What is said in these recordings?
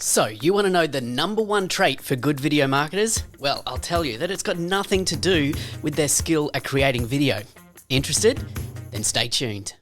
So, you want to know the number one trait for good video marketers? Well, I'll tell you that it's got nothing to do with their skill at creating video. Interested? Then stay tuned.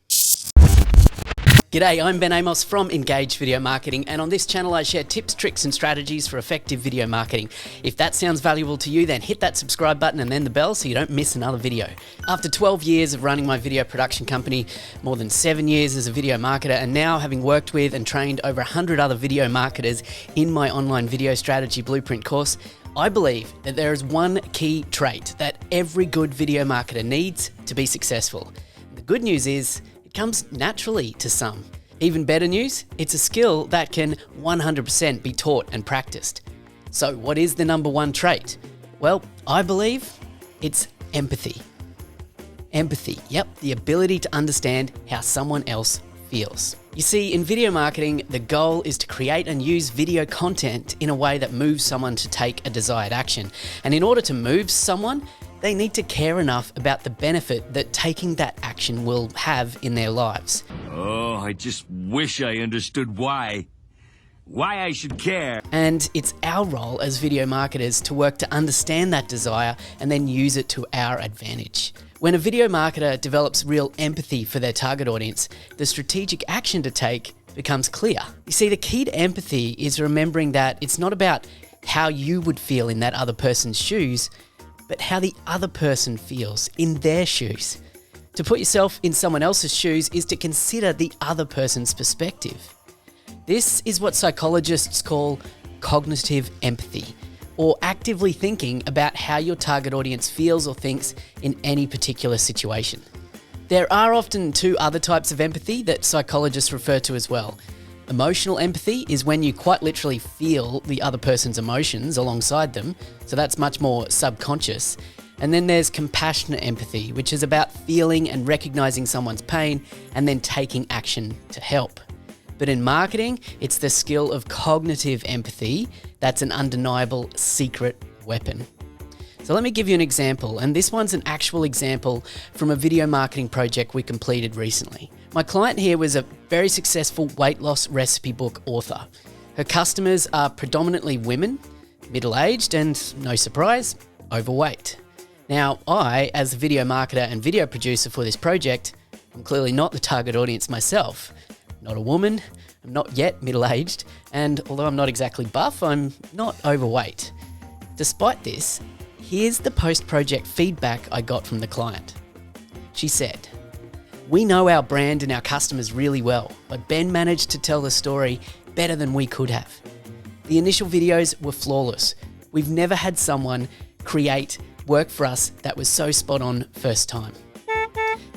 G'day, I'm Ben Amos from Engage Video Marketing, and on this channel I share tips, tricks and strategies for effective video marketing. If that sounds valuable to you, then hit that subscribe button and then the bell so you don't miss another video. After 12 years of running my video production company, more than 7 years as a video marketer, and now having worked with and trained over 100 other video marketers in my online video strategy blueprint course, I believe that there is one key trait that every good video marketer needs to be successful. The good news is, it comes naturally to some. Even better news, it's a skill that can 100% be taught and practiced. So what is the number one trait? Well, I believe it's empathy. Empathy, yep, the ability to understand how someone else feels. You see, in video marketing, the goal is to create and use video content in a way that moves someone to take a desired action. And in order to move someone, they need to care enough about the benefit that taking that action will have in their lives. Oh, I just wish I understood why I should care. And it's our role as video marketers to work to understand that desire and then use it to our advantage. When a video marketer develops real empathy for their target audience, the strategic action to take becomes clear. You see, the key to empathy is remembering that it's not about how you would feel in that other person's shoes, but how the other person feels in their shoes. To put yourself in someone else's shoes is to consider the other person's perspective. This is what psychologists call cognitive empathy, or actively thinking about how your target audience feels or thinks in any particular situation. There are often two other types of empathy that psychologists refer to as well. Emotional empathy is when you quite literally feel the other person's emotions alongside them, so that's much more subconscious. And then there's compassionate empathy, which is about feeling and recognizing someone's pain and then taking action to help. But in marketing, it's the skill of cognitive empathy that's an undeniable secret weapon. So let me give you an example, and this one's an actual example from a video marketing project we completed recently. My client here was a very successful weight loss recipe book author. Her customers are predominantly women, middle-aged, and no surprise, overweight. Now, I, as a video marketer and video producer for this project, I'm clearly not the target audience myself. I'm not a woman, I'm not yet middle-aged, and although I'm not exactly buff, I'm not overweight. Despite this, here's the post-project feedback I got from the client. She said, "We know our brand and our customers really well, but Ben managed to tell the story better than we could have. The initial videos were flawless. We've never had someone create work for us that was so spot on first time."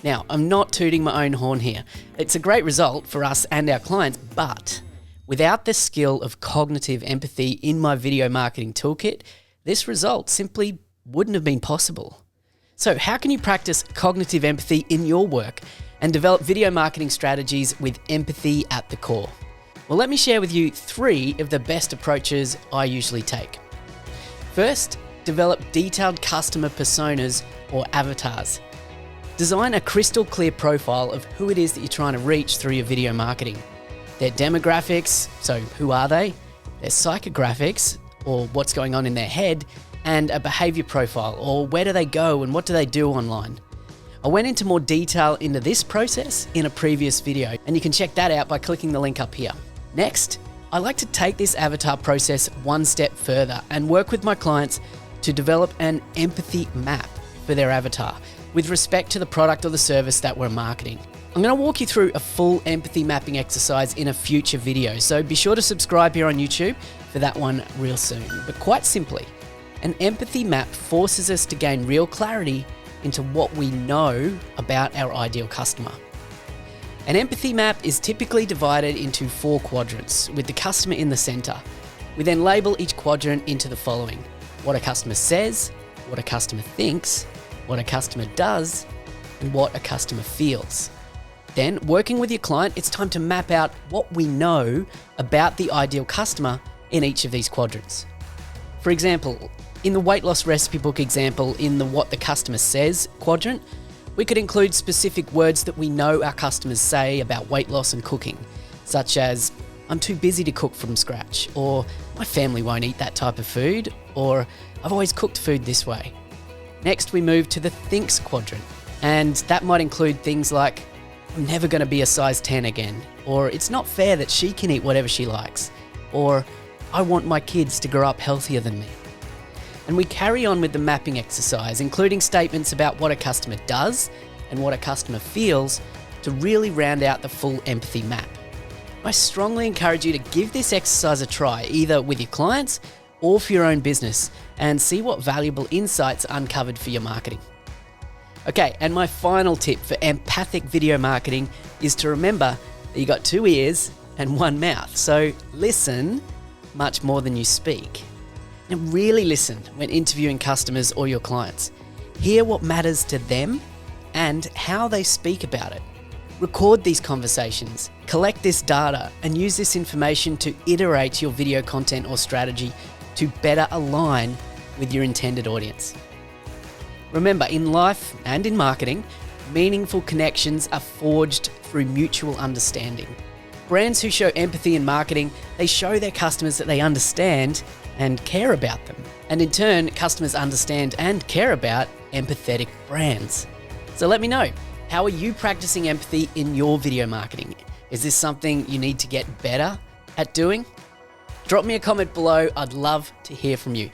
Now, I'm not tooting my own horn here. It's a great result for us and our clients, but without the skill of cognitive empathy in my video marketing toolkit, this result simply wouldn't have been possible. So how can you practice cognitive empathy in your work and develop video marketing strategies with empathy at the core? Well, let me share with you 3 of the best approaches I usually take. First, develop detailed customer personas or avatars. Design a crystal clear profile of who it is that you're trying to reach through your video marketing. Their demographics, so who are they? Their psychographics, or what's going on in their head, and a behavior profile, or where do they go and what do they do online. I went into more detail into this process in a previous video, and you can check that out by clicking the link up here. Next, I like to take this avatar process one step further and work with my clients to develop an empathy map for their avatar with respect to the product or the service that we're marketing. I'm going to walk you through a full empathy mapping exercise in a future video, so be sure to subscribe here on YouTube for that one real soon. But quite simply, an empathy map forces us to gain real clarity into what we know about our ideal customer. An empathy map is typically divided into 4 quadrants, with the customer in the center. We then label each quadrant into the following: what a customer says, what a customer thinks, what a customer does, and what a customer feels. Then, working with your client, it's time to map out what we know about the ideal customer in each of these quadrants. For example, in the weight loss recipe book example, in the what the customer says quadrant, we could include specific words that we know our customers say about weight loss and cooking, such as I'm too busy to cook from scratch, or my family won't eat that type of food, or I've always cooked food this way. Next, we move to the thinks quadrant, and that might include things like, I'm never going to be a size 10 again, or it's not fair that she can eat whatever she likes, or I want my kids to grow up healthier than me. And we carry on with the mapping exercise, including statements about what a customer does and what a customer feels to really round out the full empathy map. I strongly encourage you to give this exercise a try, either with your clients or for your own business, and see what valuable insights are uncovered for your marketing. Okay, and my final tip for empathic video marketing is to remember that you got 2 ears and 1 mouth. So listen much more than you speak. And really listen when interviewing customers or your clients. Hear what matters to them and how they speak about it. Record these conversations, collect this data, and use this information to iterate your video content or strategy to better align with your intended audience. Remember, in life and in marketing, meaningful connections are forged through mutual understanding. Brands who show empathy in marketing, they show their customers that they understand and care about them. And in turn, customers understand and care about empathetic brands. So let me know, how are you practicing empathy in your video marketing? Is this something you need to get better at doing? Drop me a comment below, I'd love to hear from you.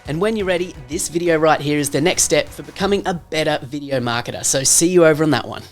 And when you're ready, this video right here is the next step for becoming a better video marketer. So see you over on that one.